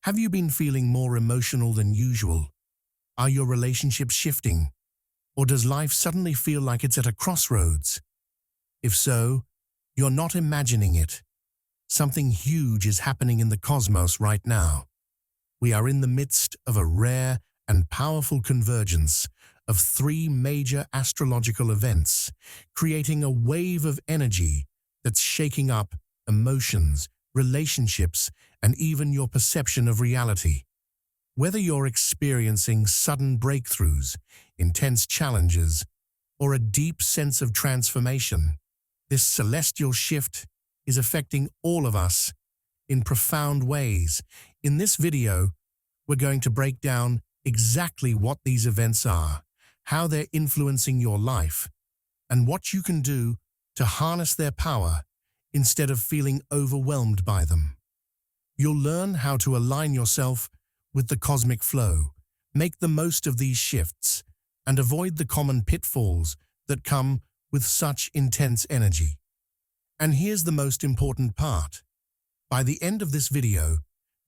Have you been feeling more emotional than usual? Are your relationships shifting? Or does life suddenly feel like it's at a crossroads? If so, you're not imagining it. Something huge is happening in the cosmos right now. We are in the midst of a rare and powerful convergence of three major astrological events, creating a wave of energy that's shaking up emotions, relationships, and even your perception of reality. Whether you're experiencing sudden breakthroughs, intense challenges, or a deep sense of transformation, this celestial shift is affecting all of us in profound ways. In this video, we're going to break down exactly what these events are, how they're influencing your life, and what you can do to harness their power instead of feeling overwhelmed by them. You'll learn how to align yourself with the cosmic flow, make the most of these shifts, and avoid the common pitfalls that come with such intense energy. And here's the most important part. By the end of this video,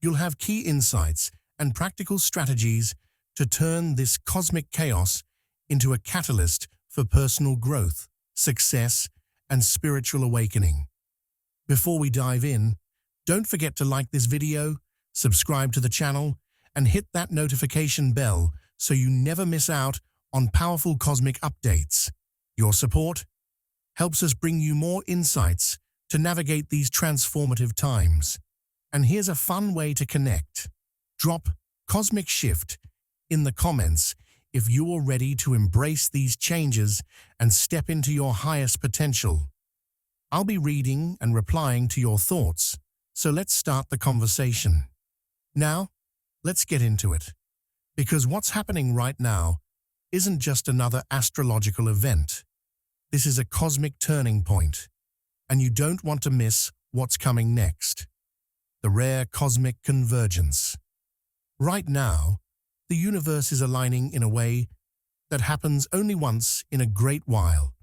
you'll have key insights and practical strategies to turn this cosmic chaos into a catalyst for personal growth, success, and spiritual awakening. Before we dive in, don't forget to like this video, subscribe to the channel, and hit that notification bell so you never miss out on powerful cosmic updates. Your support helps us bring you more insights to navigate these transformative times. And here's a fun way to connect. Drop "Cosmic Shift" in the comments if you're ready to embrace these changes and step into your highest potential. I'll be reading and replying to your thoughts, so let's start the conversation. Now, let's get into it. Because what's happening right now isn't just another astrological event. This is a cosmic turning point, and you don't want to miss what's coming next. The rare cosmic convergence. Right now, the universe is aligning in a way that happens only once in a great while.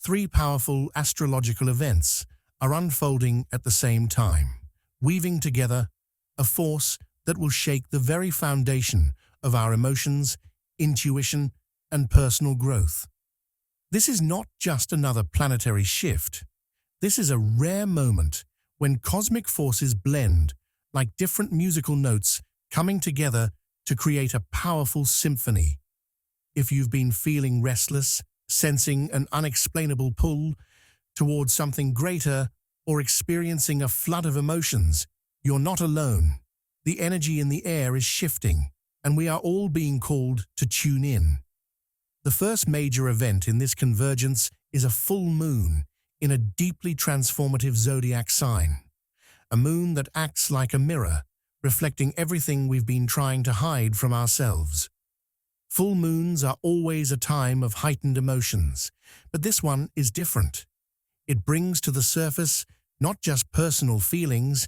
Three powerful astrological events are unfolding at the same time, weaving together a force that will shake the very foundation of our emotions, intuition, and personal growth. This is not just another planetary shift. This is a rare moment when cosmic forces blend like different musical notes coming together to create a powerful symphony. If you've been feeling restless, sensing an unexplainable pull towards something greater, or experiencing a flood of emotions, you're not alone. The energy in the air is shifting, and we are all being called to tune in. The first major event in this convergence is a full moon in a deeply transformative zodiac sign. A moon that acts like a mirror, reflecting everything we've been trying to hide from ourselves. Full moons are always a time of heightened emotions, but this one is different. It brings to the surface not just personal feelings,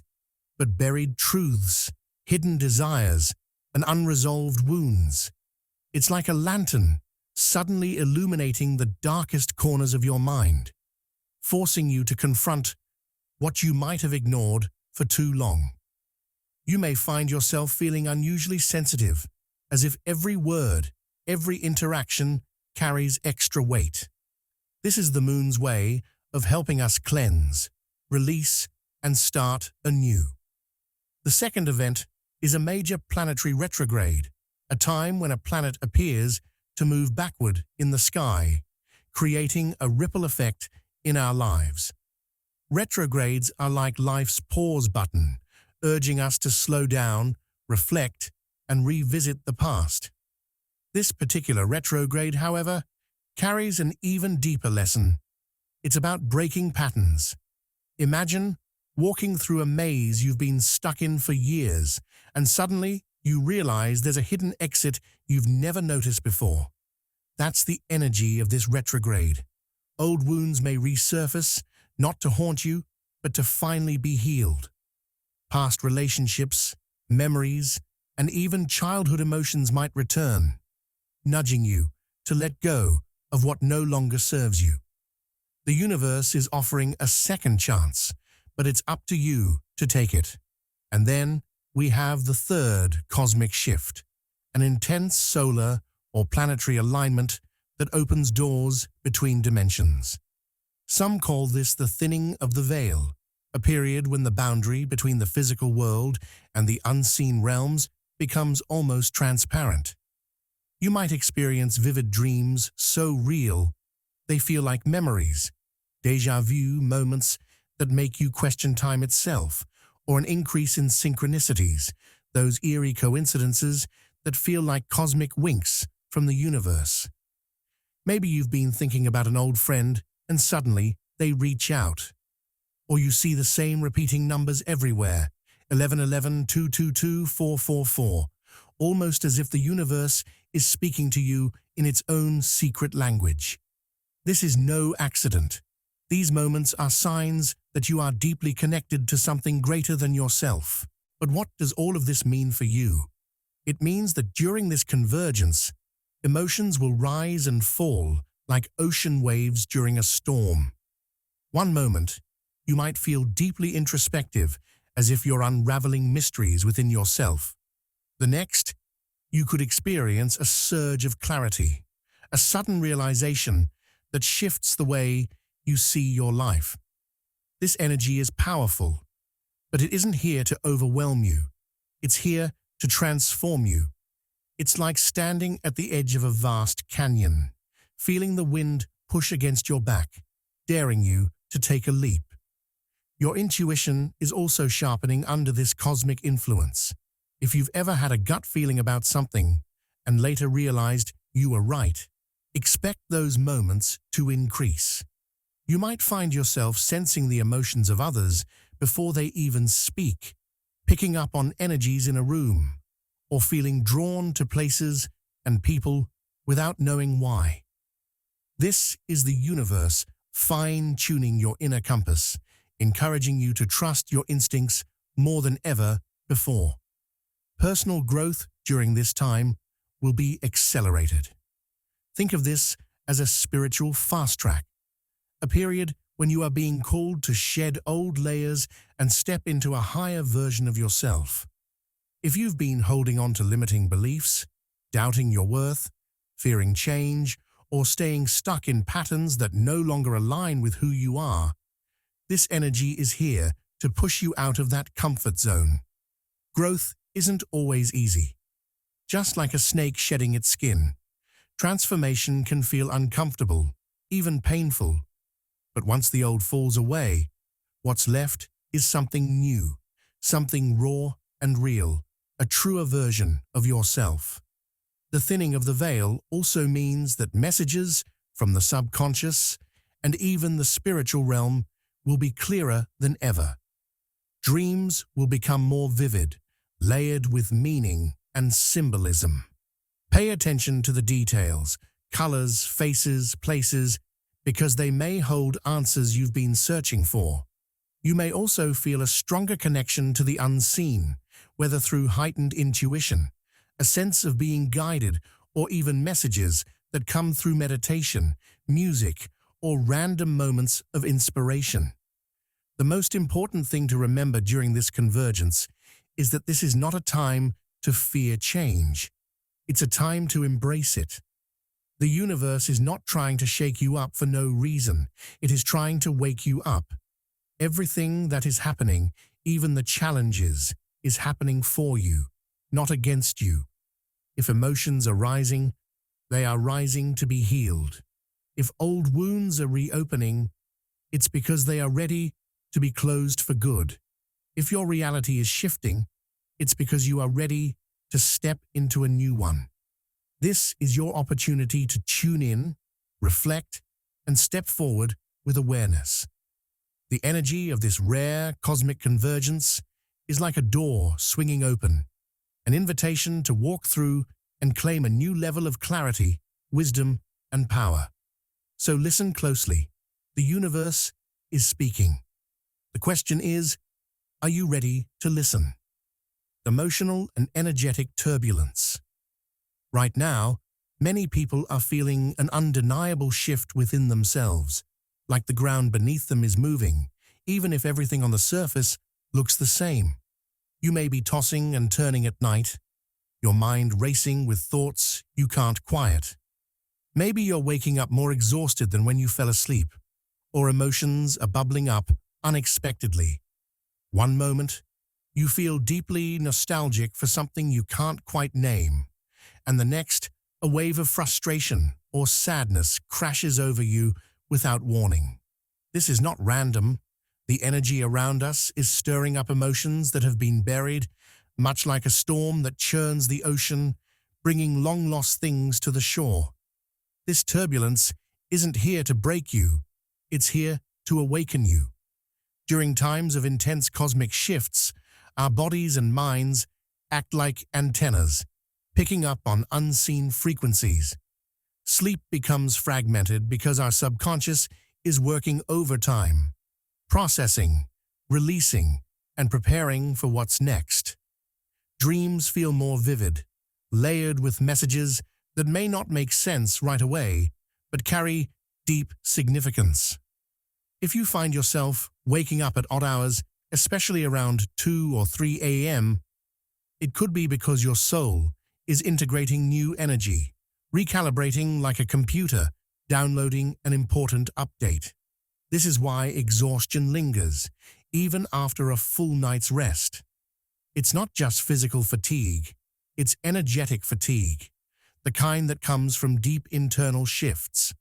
but buried truths, hidden desires, and unresolved wounds. It's like a lantern suddenly illuminating the darkest corners of your mind, forcing you to confront what you might have ignored for too long. You may find yourself feeling unusually sensitive, as if every word, every interaction carries extra weight. This is the moon's way of helping us cleanse, release, and start anew. The second event is a major planetary retrograde, a time when a planet appears to move backward in the sky, creating a ripple effect in our lives. Retrogrades are like life's pause button, urging us to slow down, reflect, and revisit the past. This particular retrograde, however, carries an even deeper lesson. It's about breaking patterns. Imagine walking through a maze you've been stuck in for years, and suddenly you realize there's a hidden exit you've never noticed before. That's the energy of this retrograde. Old wounds may resurface, not to haunt you, but to finally be healed. Past relationships, memories, and even childhood emotions might return, nudging you to let go of what no longer serves you. The universe is offering a second chance, but it's up to you to take it. And then, we have the third cosmic shift, an intense solar or planetary alignment that opens doors between dimensions. Some call this the thinning of the veil, a period when the boundary between the physical world and the unseen realms becomes almost transparent. You might experience vivid dreams so real they feel like memories, déjà vu moments that make you question time itself, or an increase in synchronicities, those eerie coincidences that feel like cosmic winks from the universe. Maybe you've been thinking about an old friend and suddenly they reach out. Or you see the same repeating numbers everywhere, 1111 222 444, almost as if the universe is speaking to you in its own secret language. This is no accident. These moments are signs that you are deeply connected to something greater than yourself. But what does all of this mean for you? It means that during this convergence, emotions will rise and fall like ocean waves during a storm. One moment, you might feel deeply introspective, as if you're unraveling mysteries within yourself. The next, you could experience a surge of clarity, a sudden realization that shifts the way you see your life. This energy is powerful, but it isn't here to overwhelm you. It's here to transform you. It's like standing at the edge of a vast canyon, feeling the wind push against your back, daring you to take a leap. Your intuition is also sharpening under this cosmic influence. If you've ever had a gut feeling about something and later realized you were right, expect those moments to increase. You might find yourself sensing the emotions of others before they even speak, picking up on energies in a room, or feeling drawn to places and people without knowing why. This is the universe fine-tuning your inner compass, encouraging you to trust your instincts more than ever before. Personal growth during this time will be accelerated. Think of this as a spiritual fast track, a period when you are being called to shed old layers and step into a higher version of yourself. If you've been holding on to limiting beliefs, doubting your worth, fearing change, or staying stuck in patterns that no longer align with who you are, this energy is here to push you out of that comfort zone. Growth isn't always easy. Just like a snake shedding its skin, transformation can feel uncomfortable, even painful. But once the old falls away, what's left is something new, something raw and real, a truer version of yourself. The thinning of the veil also means that messages from the subconscious and even the spiritual realm will be clearer than ever. Dreams will become more vivid, layered with meaning and symbolism. Pay attention to the details, colors, faces, places, because they may hold answers you've been searching for. You may also feel a stronger connection to the unseen, whether through heightened intuition, a sense of being guided, or even messages that come through meditation, music, or random moments of inspiration. The most important thing to remember during this convergence is that this is not a time to fear change. It's a time to embrace it. The universe is not trying to shake you up for no reason. It is trying to wake you up. Everything that is happening, even the challenges, is happening for you, not against you. If emotions are rising, they are rising to be healed. If old wounds are reopening, it's because they are ready to be closed for good. If your reality is shifting, it's because you are ready to step into a new one. This is your opportunity to tune in, reflect, and step forward with awareness. The energy of this rare cosmic convergence is like a door swinging open, an invitation to walk through and claim a new level of clarity, wisdom, and power. So listen closely. The universe is speaking. The question is, are you ready to listen? Emotional and energetic turbulence. Right now, many people are feeling an undeniable shift within themselves, like the ground beneath them is moving, even if everything on the surface looks the same. You may be tossing and turning at night, your mind racing with thoughts you can't quiet. Maybe you're waking up more exhausted than when you fell asleep, or emotions are bubbling up unexpectedly. One moment, you feel deeply nostalgic for something you can't quite name, and the next, a wave of frustration or sadness crashes over you without warning. This is not random. The energy around us is stirring up emotions that have been buried, much like a storm that churns the ocean, bringing long-lost things to the shore. This turbulence isn't here to break you, it's here to awaken you. During times of intense cosmic shifts, our bodies and minds act like antennas, picking up on unseen frequencies. Sleep becomes fragmented because our subconscious is working overtime, processing, releasing, and preparing for what's next. Dreams feel more vivid, layered with messages that may not make sense right away, but carry deep significance. If you find yourself waking up at odd hours, especially around 2 or 3 a.m., it could be because your soul is integrating new energy, recalibrating like a computer, downloading an important update. This is why exhaustion lingers, even after a full night's rest. It's not just physical fatigue, it's energetic fatigue, the kind that comes from deep internal shifts.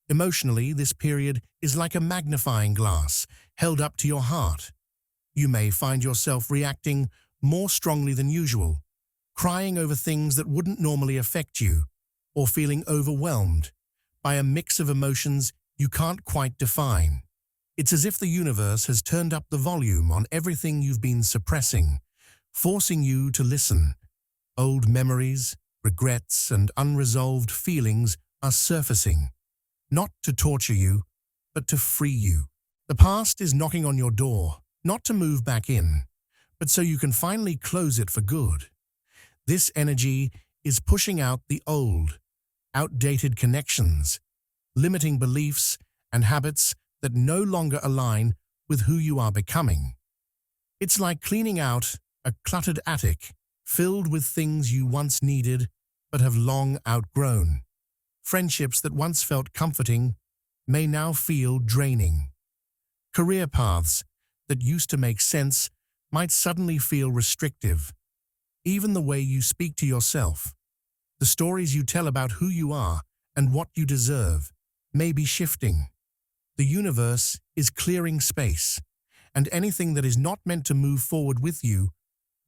Emotionally, this period is like a magnifying glass held up to your heart. You may find yourself reacting more strongly than usual, crying over things that wouldn't normally affect you, or feeling overwhelmed by a mix of emotions you can't quite define. It's as if the universe has turned up the volume on everything you've been suppressing, forcing you to listen. Old memories, regrets, and unresolved feelings are surfacing, not to torture you, but to free you. The past is knocking on your door, not to move back in, but so you can finally close it for good. This energy is pushing out the old, outdated connections, limiting beliefs and habits that no longer align with who you are becoming. It's like cleaning out a cluttered attic filled with things you once needed but have long outgrown. Friendships that once felt comforting may now feel draining. Career paths that used to make sense might suddenly feel restrictive. Even the way you speak to yourself, the stories you tell about who you are and what you deserve, may be shifting. The universe is clearing space, and anything that is not meant to move forward with you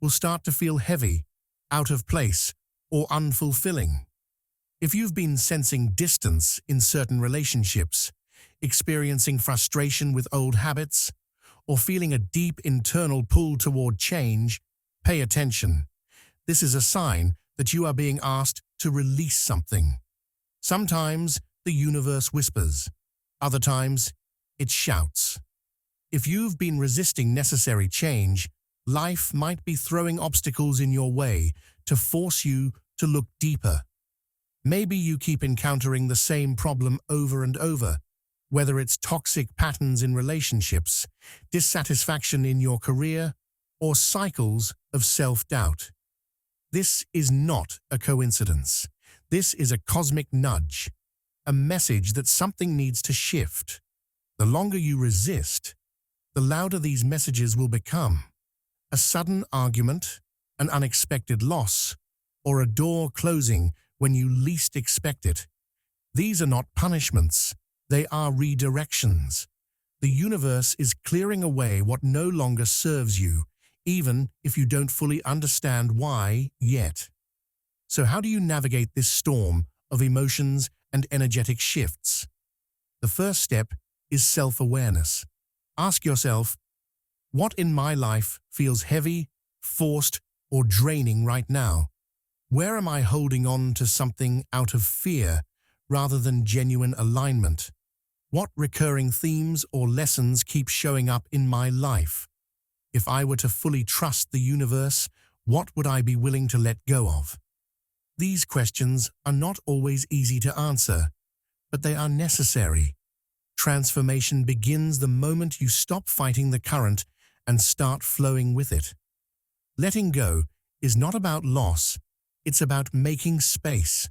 will start to feel heavy, out of place, or unfulfilling. If you've been sensing distance in certain relationships, experiencing frustration with old habits, or feeling a deep internal pull toward change, pay attention. This is a sign that you are being asked to release something. Sometimes the universe whispers, other times it shouts. If you've been resisting necessary change, life might be throwing obstacles in your way to force you to look deeper. Maybe you keep encountering the same problem over and over, whether it's toxic patterns in relationships, dissatisfaction in your career, or cycles of self-doubt. This is not a coincidence. This is a cosmic nudge, a message that something needs to shift. The longer you resist, the louder these messages will become. A sudden argument, an unexpected loss, or a door closing when you least expect it. These are not punishments, they are redirections. The universe is clearing away what no longer serves you, even if you don't fully understand why yet. So how do you navigate this storm of emotions and energetic shifts? The first step is self-awareness. Ask yourself, what in my life feels heavy, forced, or draining right now? Where am I holding on to something out of fear rather than genuine alignment? What recurring themes or lessons keep showing up in my life? If I were to fully trust the universe, what would I be willing to let go of? These questions are not always easy to answer, but they are necessary. Transformation begins the moment you stop fighting the current and start flowing with it. Letting go is not about loss, it's about making space.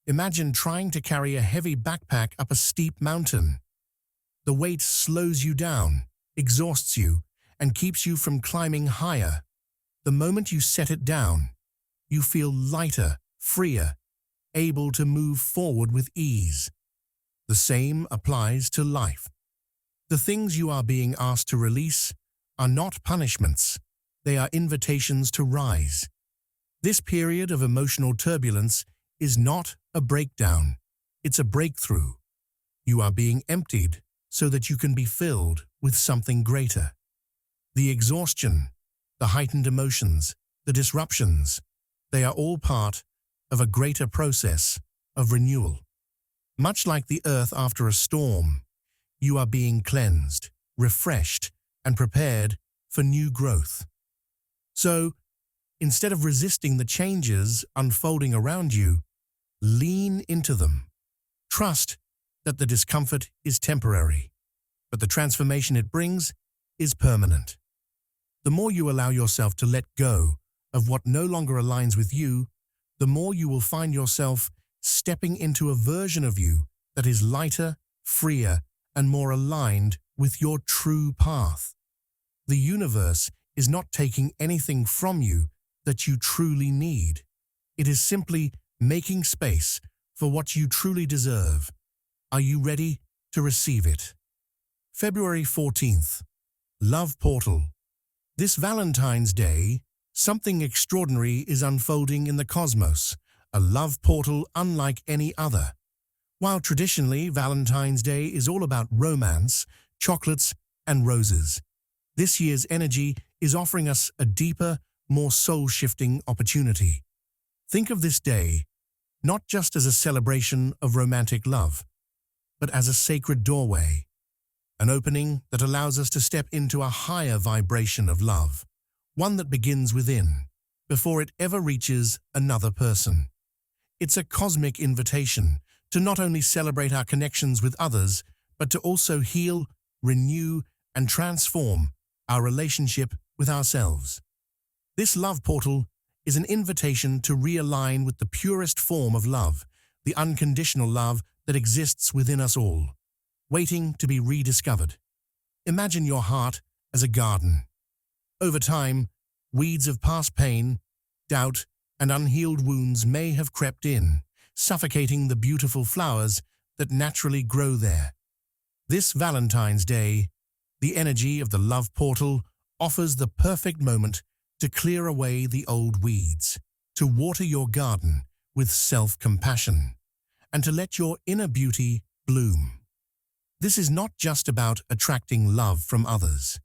Imagine trying to carry a heavy backpack up a steep mountain. The weight slows you down, exhausts you, and keeps you from climbing higher. The moment you set it down, you feel lighter, freer, able to move forward with ease. The same applies to life. The things you are being asked to release are not punishments, they are invitations to rise. This period of emotional turbulence is not a breakdown, it's a breakthrough. You are being emptied so that you can be filled with something greater. The exhaustion, the heightened emotions, the disruptions, they are all part of a greater process of renewal. Much like the earth after a storm, you are being cleansed, refreshed, and prepared for new growth. So, instead of resisting the changes unfolding around you, lean into them. Trust that the discomfort is temporary, but the transformation it brings is permanent. The more you allow yourself to let go of what no longer aligns with you, the more you will find yourself stepping into a version of you that is lighter, freer, and more aligned with your true path. The universe is not taking anything from you that you truly need. It is simply making space for what you truly deserve. Are you ready to receive it? February 14th, Love Portal. This Valentine's Day, something extraordinary is unfolding in the cosmos, a love portal unlike any other. While traditionally Valentine's Day is all about romance, chocolates, and roses, this year's energy is offering us a deeper, more soul-shifting opportunity. Think of this day not just as a celebration of romantic love, but as a sacred doorway, an opening that allows us to step into a higher vibration of love, one that begins within, before it ever reaches another person. It's a cosmic invitation to not only celebrate our connections with others, but to also heal, renew, and transform our relationship with ourselves. This love portal is an invitation to realign with the purest form of love, the unconditional love that exists within us all, waiting to be rediscovered. Imagine your heart as a garden. Over time, weeds of past pain, doubt, and unhealed wounds may have crept in, suffocating the beautiful flowers that naturally grow there. This Valentine's Day, the energy of the love portal offers the perfect moment to clear away the old weeds, to water your garden with self-compassion, and to let your inner beauty bloom. This is not just about attracting love from others.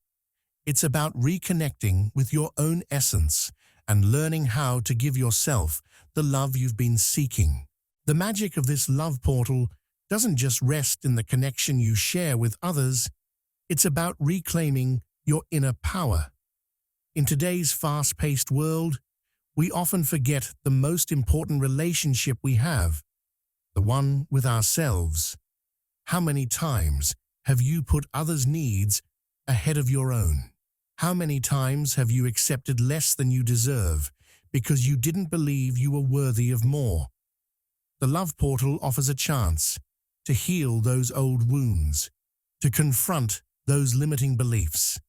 It's about reconnecting with your own essence and learning how to give yourself the love you've been seeking. The magic of this love portal doesn't just rest in the connection you share with others, it's about reclaiming your inner power. In today's fast-paced world, we often forget the most important relationship we have, the one with ourselves. How many times have you put others' needs ahead of your own? How many times have you accepted less than you deserve because you didn't believe you were worthy of more? The love portal offers a chance to heal those old wounds, to confront those limiting beliefs,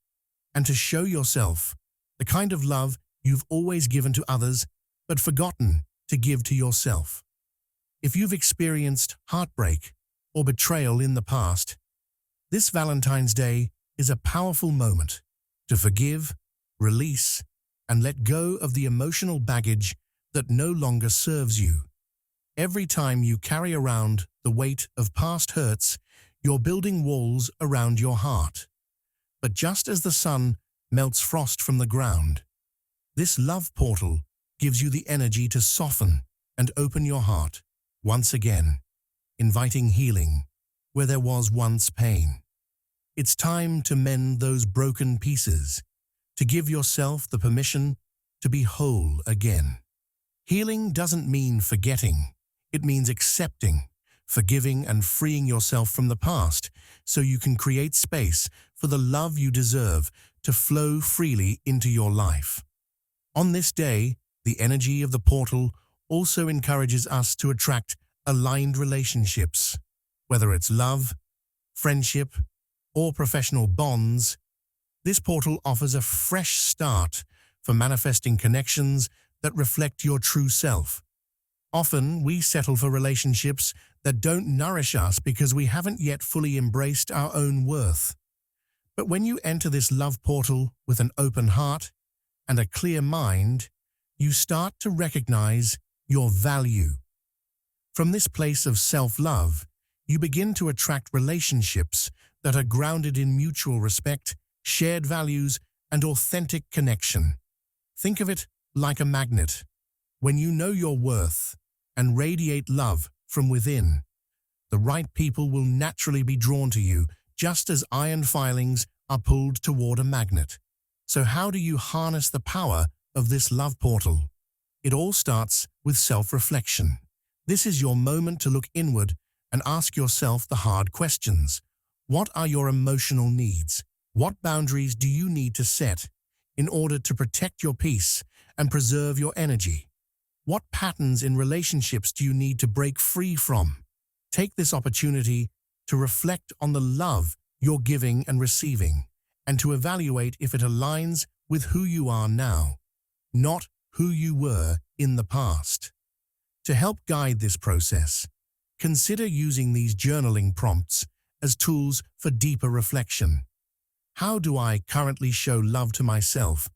and to show yourself the kind of love you've always given to others but forgotten to give to yourself. If you've experienced heartbreak or betrayal in the past, this Valentine's Day is a powerful moment to forgive, release, and let go of the emotional baggage that no longer serves you. Every time you carry around the weight of past hurts, you're building walls around your heart. But just as the sun melts frost from the ground, this love portal gives you the energy to soften and open your heart once again, inviting healing where there was once pain. It's time to mend those broken pieces, to give yourself the permission to be whole again. Healing doesn't mean forgetting. It means accepting, forgiving, and freeing yourself from the past so you can create space for the love you deserve to flow freely into your life. On this day, the energy of the portal also encourages us to attract aligned relationships. Whether it's love, friendship, or professional bonds, this portal offers a fresh start for manifesting connections that reflect your true self. Often, we settle for relationships that don't nourish us because we haven't yet fully embraced our own worth. But when you enter this love portal with an open heart and a clear mind, you start to recognize your value. From this place of self-love, you begin to attract relationships that are grounded in mutual respect, shared values, and authentic connection. Think of it like a magnet. When you know your worth and radiate love from within, the right people will naturally be drawn to you, just as iron filings are pulled toward a magnet. So how do you harness the power of this love portal? It all starts with self-reflection. This is your moment to look inward and ask yourself the hard questions. What are your emotional needs? What boundaries do you need to set in order to protect your peace and preserve your energy? What patterns in relationships do you need to break free from? Take this opportunity to reflect on the love you're giving and receiving, and to evaluate if it aligns with who you are now, not who you were in the past. To help guide this process, consider using these journaling prompts as tools for deeper reflection. How do I currently show love to myself,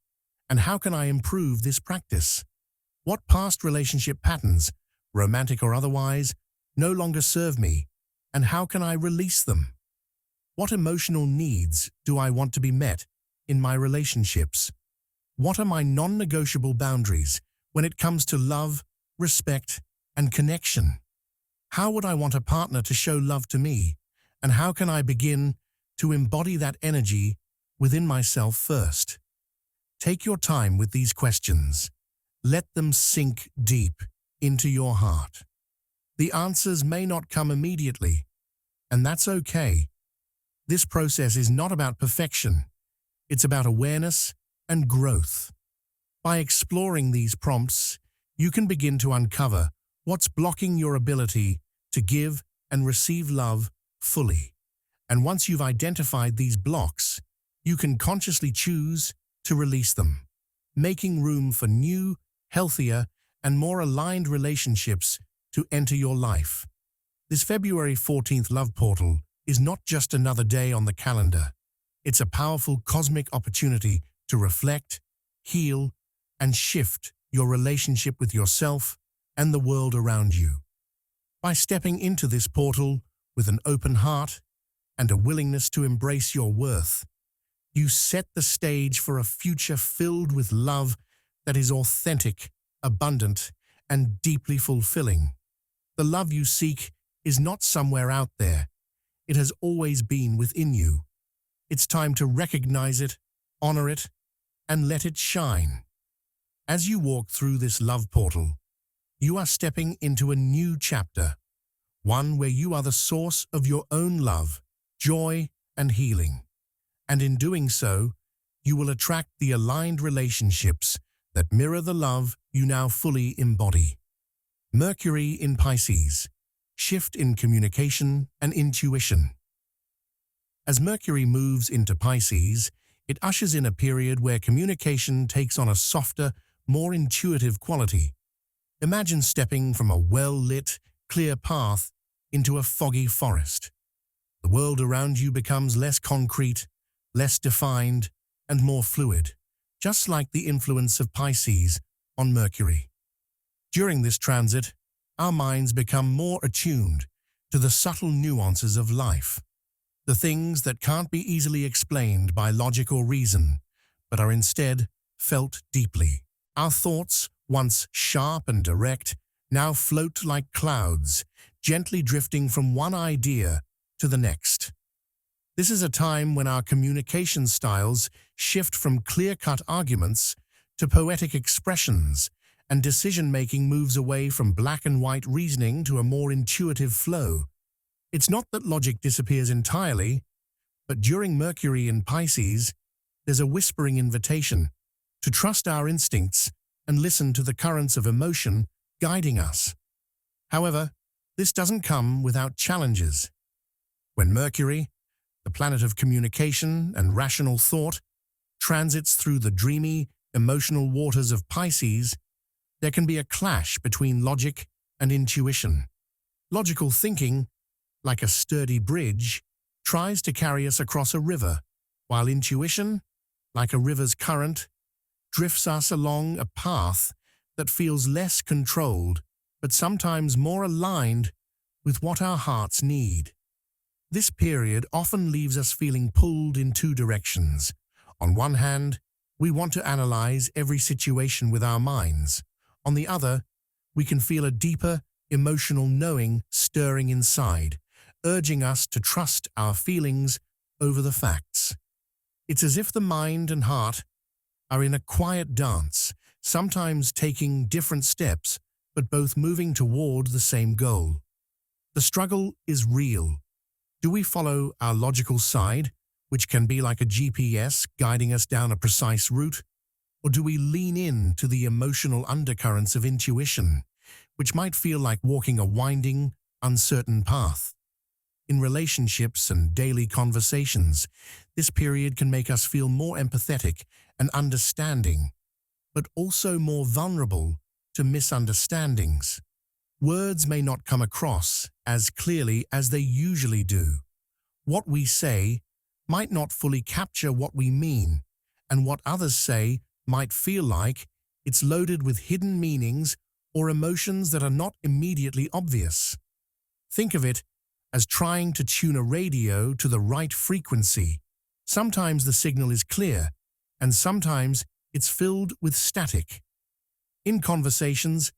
and how can I improve this practice? What past relationship patterns, romantic or otherwise, no longer serve me, and how can I release them? What emotional needs do I want to be met in my relationships? What are my non-negotiable boundaries when it comes to love, respect, and connection? How would I want a partner to show love to me, and how can I begin to embody that energy within myself first? Take your time with these questions. Let them sink deep into your heart. The answers may not come immediately, and that's okay. This process is not about perfection. It's about awareness and growth. By exploring these prompts, you can begin to uncover what's blocking your ability to give and receive love fully. And once you've identified these blocks, you can consciously choose to release them, making room for new, healthier, and more aligned relationships to enter your life. This February 14th love portal is not just another day on the calendar. It's a powerful cosmic opportunity to reflect, heal, and shift your relationship with yourself and the world around you. By stepping into this portal with an open heart and a willingness to embrace your worth, you set the stage for a future filled with love that is authentic, abundant, and deeply fulfilling. The love you seek is not somewhere out there. It has always been within you. It's time to recognize it, honor it, and let it shine. As you walk through this love portal, you are stepping into a new chapter, one where you are the source of your own love, joy, and healing. And in doing so, you will attract the aligned relationships that mirror the love you now fully embody. Mercury in Pisces, shift in communication and intuition. As Mercury moves into Pisces, it ushers in a period where communication takes on a softer, more intuitive quality. Imagine stepping from a well-lit, clear path into a foggy forest. The world around you becomes less concrete, less defined, and more fluid, just like the influence of Pisces on Mercury. During this transit, our minds become more attuned to the subtle nuances of life, the things that can't be easily explained by logic or reason, but are instead felt deeply. Our thoughts, once sharp and direct, now float like clouds, gently drifting from one idea to the next. This is a time when our communication styles shift from clear-cut arguments to poetic expressions, and decision-making moves away from black-and-white reasoning to a more intuitive flow. It's not that logic disappears entirely, but during Mercury in Pisces, there's a whispering invitation to trust our instincts and listen to the currents of emotion guiding us. However, this doesn't come without challenges. When Mercury, the planet of communication and rational thought, transits through the dreamy, emotional waters of Pisces, there can be a clash between logic and intuition. Logical thinking, like a sturdy bridge, tries to carry us across a river, while intuition, like a river's current, drifts us along a path that feels less controlled, but sometimes more aligned with what our hearts need. This period often leaves us feeling pulled in two directions. On one hand, we want to analyze every situation with our minds. On the other, we can feel a deeper, emotional knowing stirring inside, urging us to trust our feelings over the facts. It's as if the mind and heart are in a quiet dance, sometimes taking different steps, but both moving toward the same goal. The struggle is real. Do we follow our logical side, which can be like a GPS guiding us down a precise route, or do we lean in to the emotional undercurrents of intuition, which might feel like walking a winding, uncertain path? In relationships and daily conversations, this period can make us feel more empathetic and understanding, but also more vulnerable to misunderstandings. Words may not come across as clearly as they usually do. What we say might not fully capture what we mean, and what others say might feel like it's loaded with hidden meanings or emotions that are not immediately obvious. Think of it as trying to tune a radio to the right frequency. Sometimes the signal is clear, and sometimes it's filled with static. In conversations,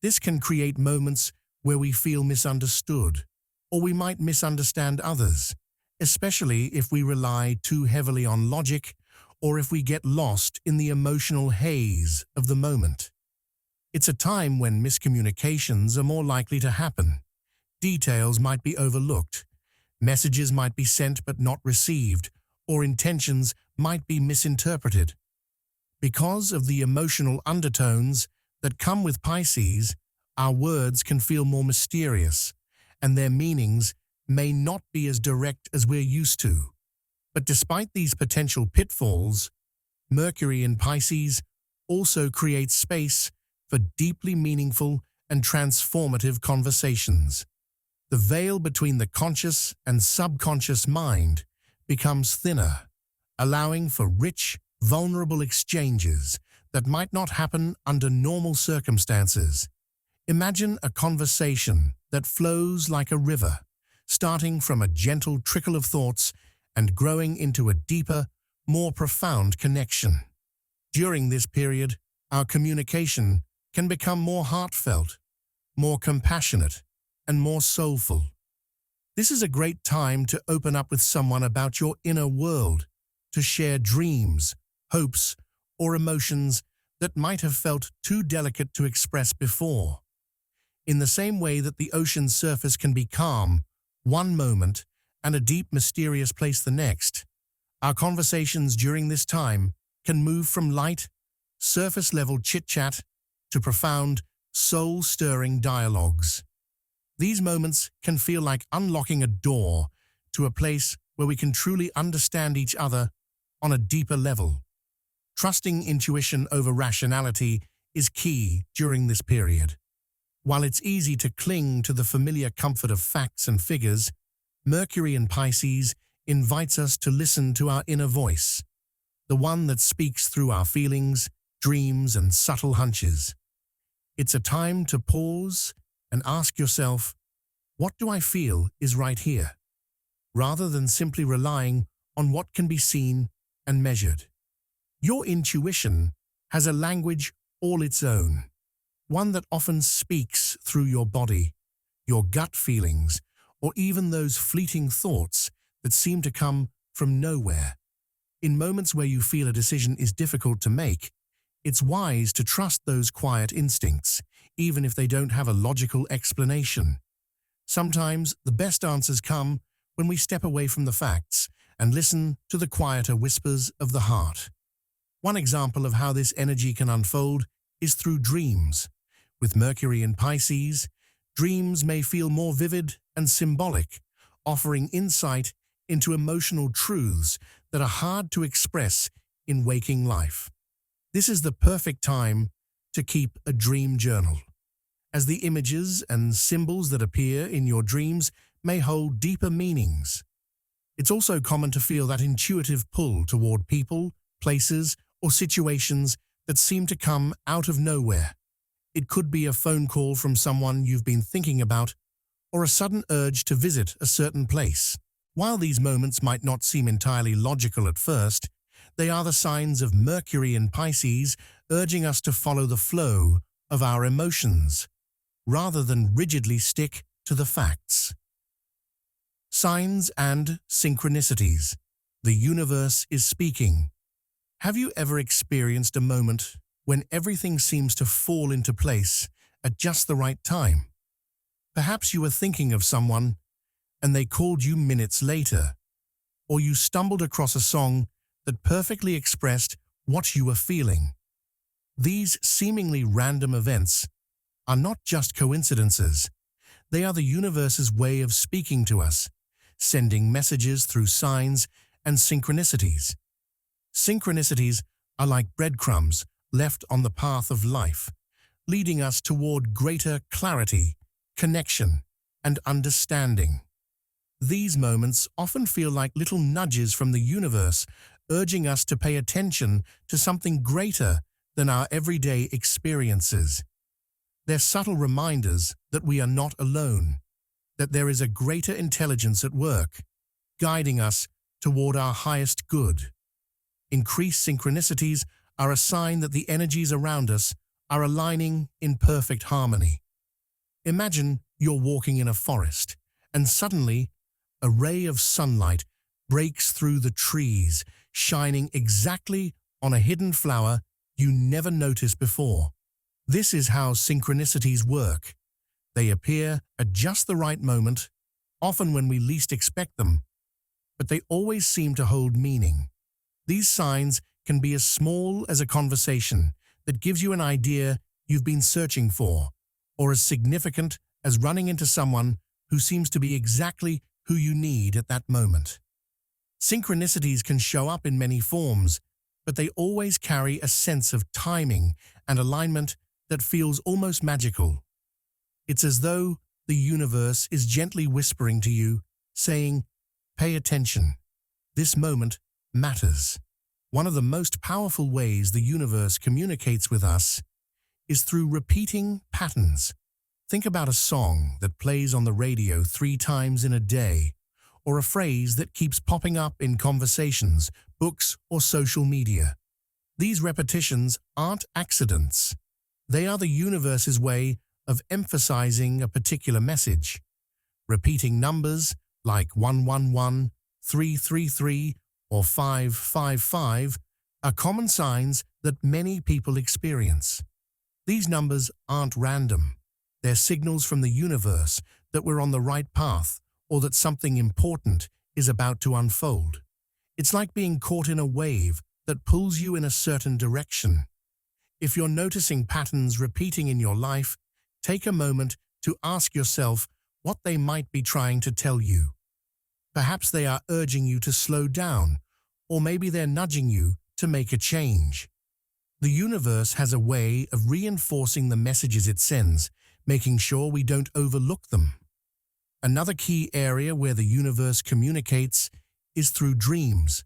this can create moments where we feel misunderstood, or we might misunderstand others, especially if we rely too heavily on logic or if we get lost in the emotional haze of the moment. It's a time when miscommunications are more likely to happen. Details might be overlooked, messages might be sent but not received, or intentions might be misinterpreted. Because of the emotional undertones that come with Pisces, our words can feel more mysterious, and their meanings may not be as direct as we're used to. But despite these potential pitfalls, Mercury in Pisces also creates space for deeply meaningful and transformative conversations. The veil between the conscious and subconscious mind becomes thinner, allowing for rich, vulnerable exchanges that might not happen under normal circumstances. Imagine a conversation that flows like a river, starting from a gentle trickle of thoughts and growing into a deeper, more profound connection. During this period, our communication can become more heartfelt, more compassionate, and more soulful. This is a great time to open up with someone about your inner world, to share dreams, hopes, or emotions that might have felt too delicate to express before. In the same way that the ocean's surface can be calm one moment and a deep, mysterious place the next, our conversations during this time can move from light, surface-level chit-chat to profound, soul-stirring dialogues. These moments can feel like unlocking a door to a place where we can truly understand each other on a deeper level. Trusting intuition over rationality is key during this period. While it's easy to cling to the familiar comfort of facts and figures, Mercury in Pisces invites us to listen to our inner voice, the one that speaks through our feelings, dreams, and subtle hunches. It's a time to pause and ask yourself, what do I feel is right here? Rather than simply relying on what can be seen and measured. Your intuition has a language all its own, one that often speaks through your body, your gut feelings, or even those fleeting thoughts that seem to come from nowhere. In moments where you feel a decision is difficult to make, it's wise to trust those quiet instincts, even if they don't have a logical explanation. Sometimes the best answers come when we step away from the facts and listen to the quieter whispers of the heart. One example of how this energy can unfold is through dreams. With Mercury in Pisces, dreams may feel more vivid and symbolic, offering insight into emotional truths that are hard to express in waking life. This is the perfect time to keep a dream journal, as the images and symbols that appear in your dreams may hold deeper meanings. It's also common to feel that intuitive pull toward people, places, or situations that seem to come out of nowhere. It could be a phone call from someone you've been thinking about, or a sudden urge to visit a certain place. While these moments might not seem entirely logical at first, they are the signs of Mercury in Pisces urging us to follow the flow of our emotions, rather than rigidly stick to the facts. Signs and synchronicities. The universe is speaking. Have you ever experienced a moment when everything seems to fall into place at just the right time? Perhaps you were thinking of someone and they called you minutes later, or you stumbled across a song that perfectly expressed what you were feeling. These seemingly random events are not just coincidences. They are the universe's way of speaking to us, sending messages through signs and synchronicities. Synchronicities are like breadcrumbs left on the path of life, leading us toward greater clarity, connection, and understanding. These moments often feel like little nudges from the universe, urging us to pay attention to something greater than our everyday experiences. They're subtle reminders that we are not alone, that there is a greater intelligence at work, guiding us toward our highest good. Increased synchronicities are a sign that the energies around us are aligning in perfect harmony. Imagine you're walking in a forest, and suddenly a ray of sunlight breaks through the trees, shining exactly on a hidden flower you never noticed before. This is how synchronicities work. They appear at just the right moment, often when we least expect them, but they always seem to hold meaning. These signs can be as small as a conversation that gives you an idea you've been searching for, or as significant as running into someone who seems to be exactly who you need at that moment. Synchronicities can show up in many forms, but they always carry a sense of timing and alignment that feels almost magical. It's as though the universe is gently whispering to you, saying, "Pay attention. This moment matters." One of the most powerful ways the universe communicates with us is through repeating patterns. Think about a song that plays on the radio 3 times in a day, or a phrase that keeps popping up in conversations, books, or social media. These repetitions aren't accidents. They are the universe's way of emphasizing a particular message. Repeating numbers like 111, 333, or 555 are common signs that many people experience. These numbers aren't random. They're signals from the universe that we're on the right path, or that something important is about to unfold. It's like being caught in a wave that pulls you in a certain direction. If you're noticing patterns repeating in your life, take a moment to ask yourself what they might be trying to tell you. Perhaps they are urging you to slow down, or maybe they're nudging you to make a change. The universe has a way of reinforcing the messages it sends, making sure we don't overlook them. Another key area where the universe communicates is through dreams.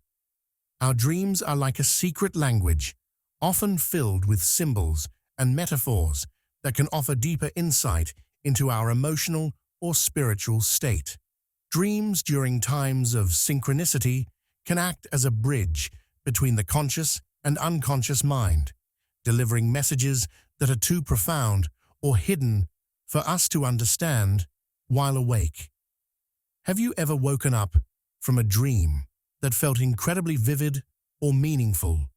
Our dreams are like a secret language, often filled with symbols and metaphors that can offer deeper insight into our emotional or spiritual state. Dreams during times of synchronicity can act as a bridge between the conscious and unconscious mind, delivering messages that are too profound or hidden for us to understand while awake. Have you ever woken up from a dream that felt incredibly vivid or meaningful,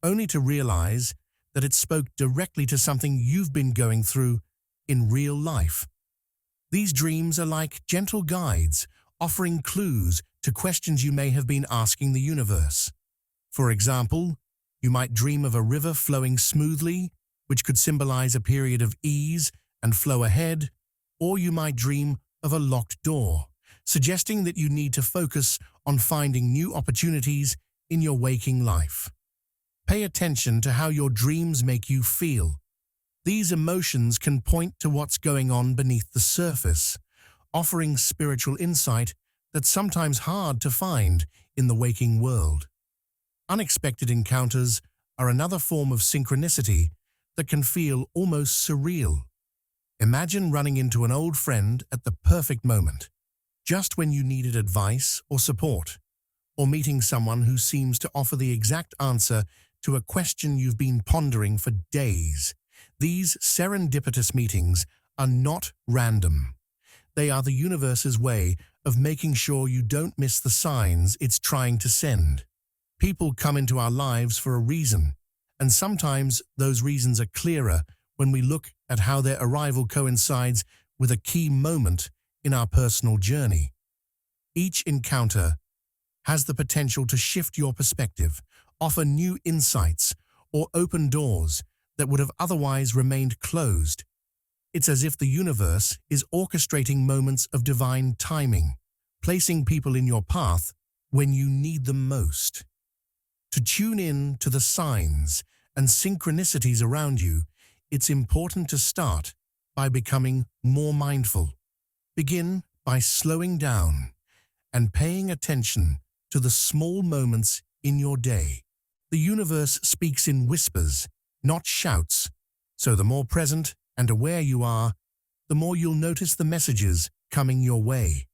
only to realize that it spoke directly to something you've been going through in real life? These dreams are like gentle guides, offering clues to questions you may have been asking the universe. For example, You might dream of a river flowing smoothly, which could symbolize a period of ease and flow ahead, or you might dream of a locked door, suggesting that you need to focus on finding new opportunities in your waking life. Pay attention to how your dreams make you feel. These emotions can point to what's going on beneath the surface, offering spiritual insight that's sometimes hard to find in the waking world. Unexpected encounters are another form of synchronicity that can feel almost surreal. Imagine running into an old friend at the perfect moment, just when you needed advice or support, or meeting someone who seems to offer the exact answer to a question you've been pondering for days. These serendipitous meetings are not random. They are the universe's way of making sure you don't miss the signs it's trying to send. People come into our lives for a reason, and sometimes those reasons are clearer when we look at how their arrival coincides with a key moment in our personal journey. Each encounter has the potential to shift your perspective, offer new insights, or open doors that would have otherwise remained closed. It's as if the universe is orchestrating moments of divine timing, placing people in your path when you need them most. To tune in to the signs and synchronicities around you, it's important to start by becoming more mindful. Begin by slowing down and paying attention to the small moments in your day. The universe speaks in whispers, not shouts, so the more present and aware you are, the more you'll notice the messages coming your way.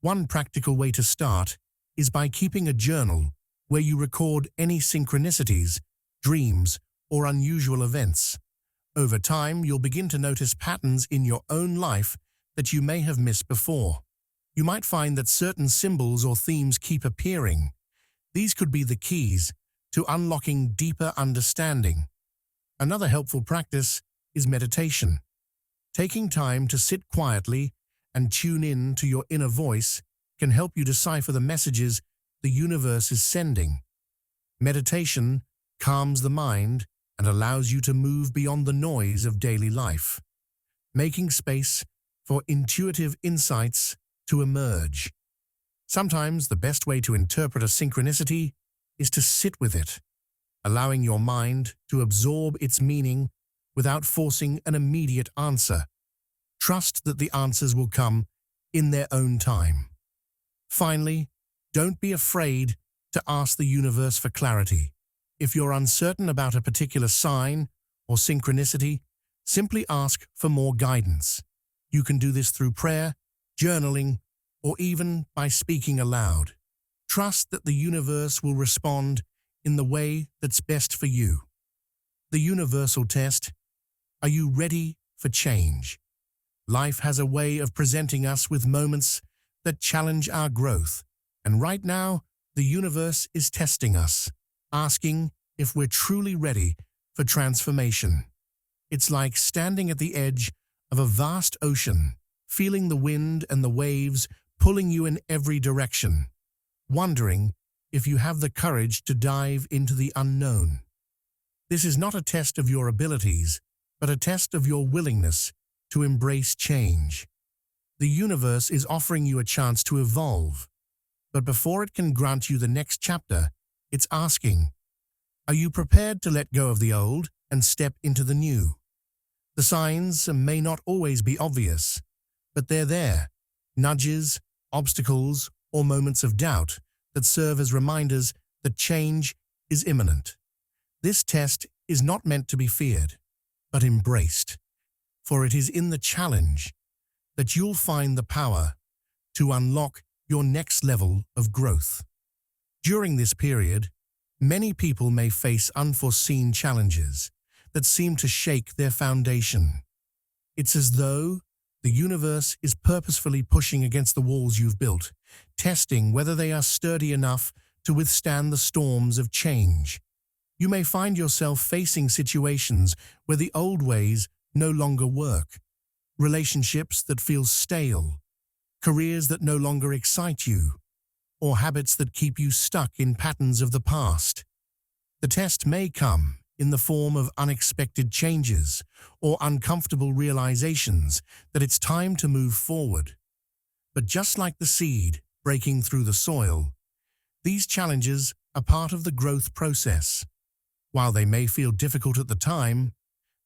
One practical way to start is by keeping a journal where you record any synchronicities, dreams, or unusual events. Over time, you'll begin to notice patterns in your own life that you may have missed before. You might find that certain symbols or themes keep appearing. These could be the keys to unlocking deeper understanding. Another helpful practice is meditation. Taking time to sit quietly and tune in to your inner voice can help you decipher the messages the universe is sending. Meditation calms the mind and allows you to move beyond the noise of daily life, making space for intuitive insights to emerge. Sometimes the best way to interpret a synchronicity is to sit with it, allowing your mind to absorb its meaning without forcing an immediate answer. Trust that the answers will come in their own time. Finally, don't be afraid to ask the universe for clarity. If you're uncertain about a particular sign or synchronicity, simply ask for more guidance. You can do this through prayer, journaling, or even by speaking aloud. Trust that the universe will respond in the way that's best for you. The universal test: are you ready for change? Life has a way of presenting us with moments that challenge our growth, and right now, the universe is testing us, asking if we're truly ready for transformation. It's like standing at the edge of a vast ocean, feeling the wind and the waves pulling you in every direction, wondering if you have the courage to dive into the unknown. This is not a test of your abilities, but a test of your willingness to embrace change. The universe is offering you a chance to evolve, but before it can grant you the next chapter, it's asking, are you prepared to let go of the old and step into the new? The signs may not always be obvious, but they're there, nudges, obstacles, or moments of doubt that serve as reminders that change is imminent. This test is not meant to be feared, but embraced, for it is in the challenge that you'll find the power to unlock your next level of growth. During this period, many people may face unforeseen challenges that seem to shake their foundation. It's as though the universe is purposefully pushing against the walls you've built, testing whether they are sturdy enough to withstand the storms of change. You may find yourself facing situations where the old ways no longer work, relationships that feel stale, careers that no longer excite you, or habits that keep you stuck in patterns of the past. The test may come in the form of unexpected changes or uncomfortable realizations that it's time to move forward. But just like the seed breaking through the soil, these challenges are part of the growth process. While they may feel difficult at the time,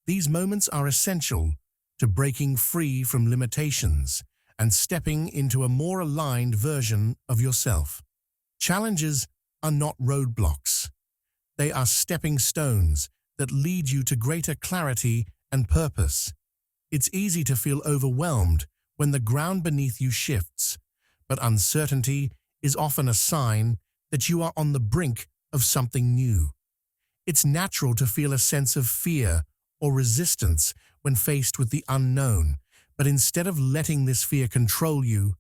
these moments are essential to breaking free from limitations and stepping into a more aligned version of yourself. Challenges are not roadblocks. They are stepping stones that lead you to greater clarity and purpose. It's easy to feel overwhelmed when the ground beneath you shifts, but uncertainty is often a sign that you are on the brink of something new. It's natural to feel a sense of fear or resistance when faced with the unknown, but instead of letting this fear control you,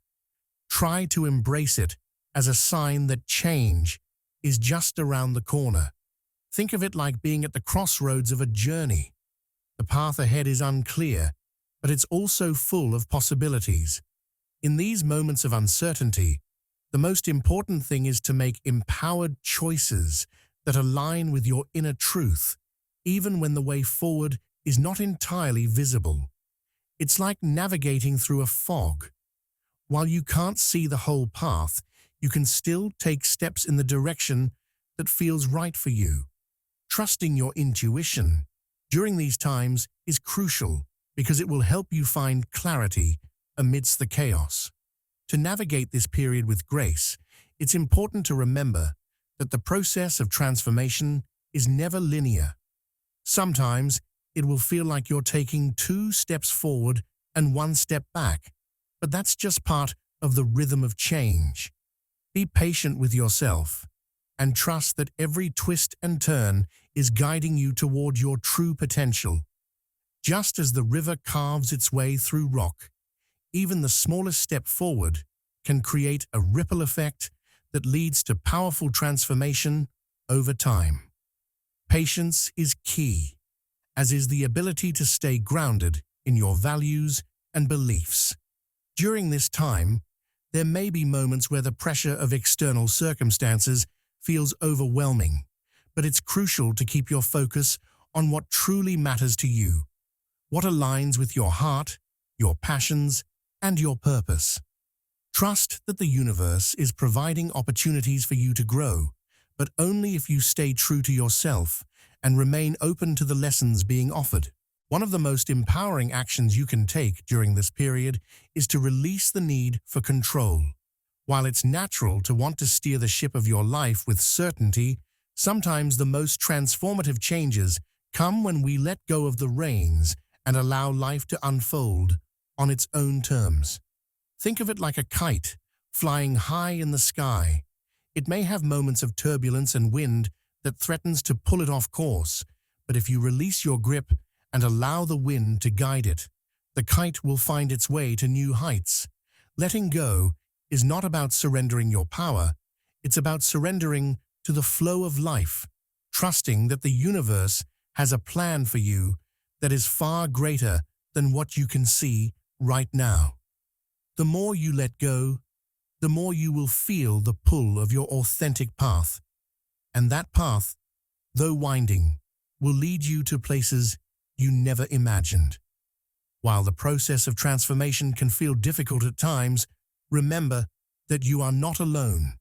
try to embrace it as a sign that change is just around the corner. Think of it like being at the crossroads of a journey. The path ahead is unclear, but it's also full of possibilities. In these moments of uncertainty, the most important thing is to make empowered choices that align with your inner truth, even when the way forward is not entirely visible. It's like navigating through a fog. While you can't see the whole path, you can still take steps in the direction that feels right for you. Trusting your intuition during these times is crucial because it will help you find clarity amidst the chaos. To navigate this period with grace, it's important to remember that the process of transformation is never linear. Sometimes it will feel like you're taking 2 steps forward and 1 step back, but that's just part of the rhythm of change. Be patient with yourself and trust that every twist and turn is guiding you toward your true potential. Just as the river carves its way through rock, even the smallest step forward can create a ripple effect that leads to powerful transformation over time. Patience is key, as is the ability to stay grounded in your values and beliefs. During this time, there may be moments where the pressure of external circumstances feels overwhelming, but it's crucial to keep your focus on what truly matters to you, what aligns with your heart, your passions, and your purpose. Trust that the universe is providing opportunities for you to grow, but only if you stay true to yourself and remain open to the lessons being offered. One of the most empowering actions you can take during this period is to release the need for control. While it's natural to want to steer the ship of your life with certainty, sometimes the most transformative changes come when we let go of the reins and allow life to unfold on its own terms. Think of it like a kite flying high in the sky. It may have moments of turbulence and wind that threatens to pull it off course, but if you release your grip and allow the wind to guide it, the kite will find its way to new heights. Letting go is not about surrendering your power, it's about surrendering to the flow of life, trusting that the universe has a plan for you that is far greater than what you can see right now. The more you let go, the more you will feel the pull of your authentic path. And that path, though winding, will lead you to places you never imagined. While the process of transformation can feel difficult at times, remember that you are not alone.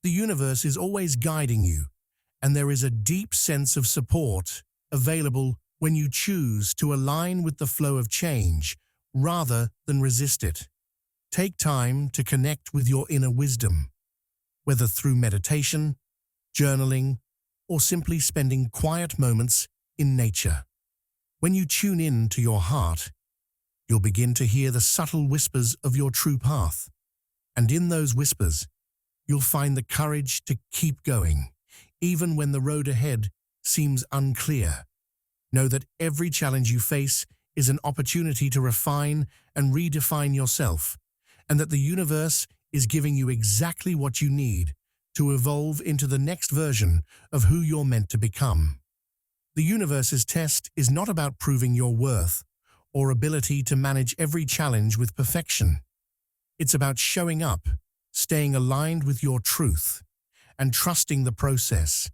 The universe is always guiding you, and there is a deep sense of support available when you choose to align with the flow of change rather than resist it. Take time to connect with your inner wisdom, whether through meditation, journaling, or simply spending quiet moments in nature. When you tune in to your heart, you'll begin to hear the subtle whispers of your true path. And in those whispers, you'll find the courage to keep going, even when the road ahead seems unclear. Know that every challenge you face is an opportunity to refine and redefine yourself, and that the universe is giving you exactly what you need to evolve into the next version of who you're meant to become. The universe's test is not about proving your worth or ability to manage every challenge with perfection. It's about showing up, staying aligned with your truth, and trusting the process.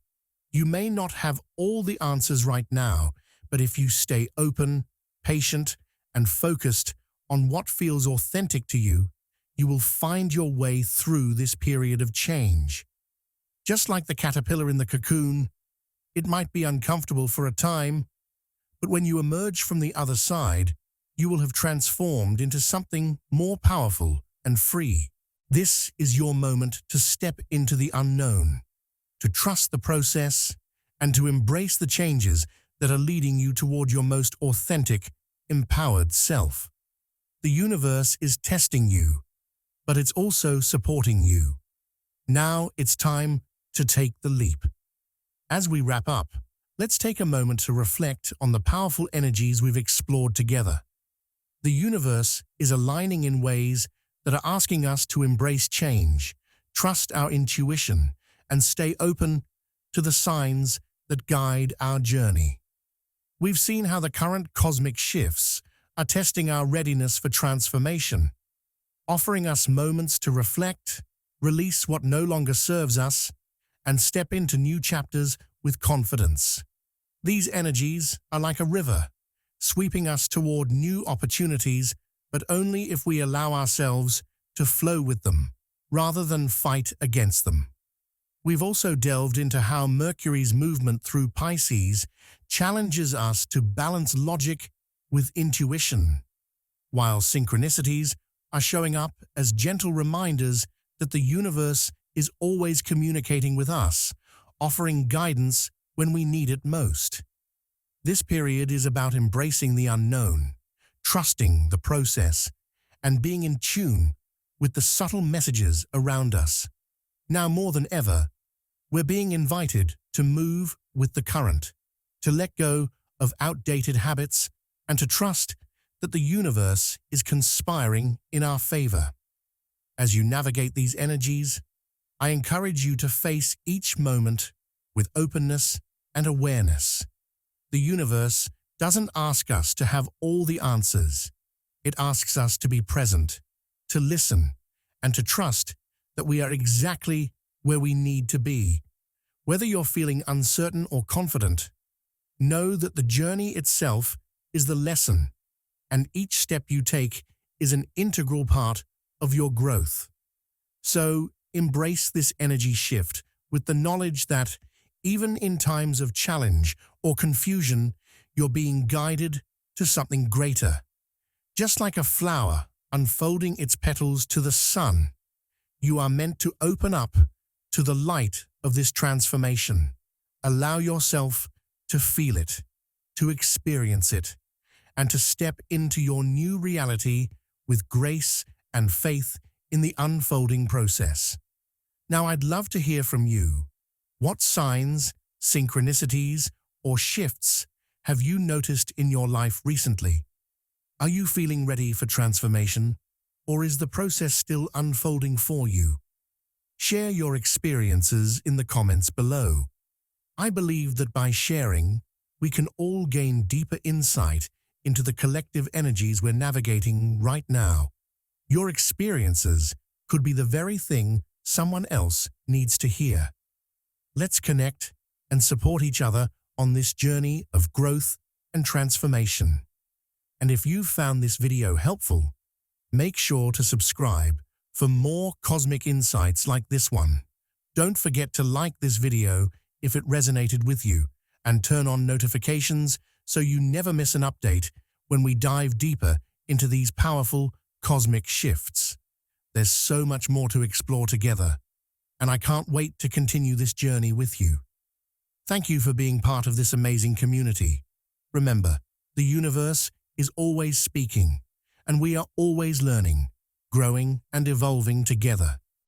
You may not have all the answers right now, but if you stay open, patient, and focused on what feels authentic to you, you will find your way through this period of change. Just like the caterpillar in the cocoon, it might be uncomfortable for a time, but when you emerge from the other side, you will have transformed into something more powerful and free. This is your moment to step into the unknown, to trust the process, and to embrace the changes that are leading you toward your most authentic, empowered self. The universe is testing you, but it's also supporting you. Now it's time to take the leap. As we wrap up, let's take a moment to reflect on the powerful energies we've explored together. The universe is aligning in ways that are asking us to embrace change, trust our intuition, and stay open to the signs that guide our journey. We've seen how the current cosmic shifts are testing our readiness for transformation, offering us moments to reflect, release what no longer serves us, and step into new chapters with confidence. These energies are like a river, sweeping us toward new opportunities, but only if we allow ourselves to flow with them, rather than fight against them. We've also delved into how Mercury's movement through Pisces challenges us to balance logic with intuition, while synchronicities are showing up as gentle reminders that the universe is always communicating with us, offering guidance when we need it most. This period is about embracing the unknown, trusting the process, and being in tune with the subtle messages around us. Now more than ever, we're being invited to move with the current, to let go of outdated habits, and to trust that the universe is conspiring in our favor. As you navigate these energies, I encourage you to face each moment with openness and awareness. The universe doesn't ask us to have all the answers. It asks us to be present, to listen, and to trust that we are exactly where we need to be. Whether you're feeling uncertain or confident, know that the journey itself is the lesson, and each step you take is an integral part of your growth. So, embrace this energy shift with the knowledge that, even in times of challenge or confusion, you're being guided to something greater. Just like a flower unfolding its petals to the sun, you are meant to open up to the light of this transformation. Allow yourself to feel it, to experience it, and to step into your new reality with grace and faith in the unfolding process. Now, I'd love to hear from you. What signs, synchronicities, or shifts have you noticed in your life recently? Are you feeling ready for transformation, or is the process still unfolding for you? Share your experiences in the comments below. I believe that by sharing, we can all gain deeper insight into the collective energies we're navigating right now. Your experiences could be the very thing someone else needs to hear. Let's connect and support each other on this journey of growth and transformation. And if you've found this video helpful, make sure to subscribe for more cosmic insights like this one. Don't forget to like this video if it resonated with you, and turn on notifications so you never miss an update when we dive deeper into these powerful cosmic shifts. There's so much more to explore together, and I can't wait to continue this journey with you. Thank you for being part of this amazing community. Remember, the universe is always speaking, and we are always learning, growing, and evolving together.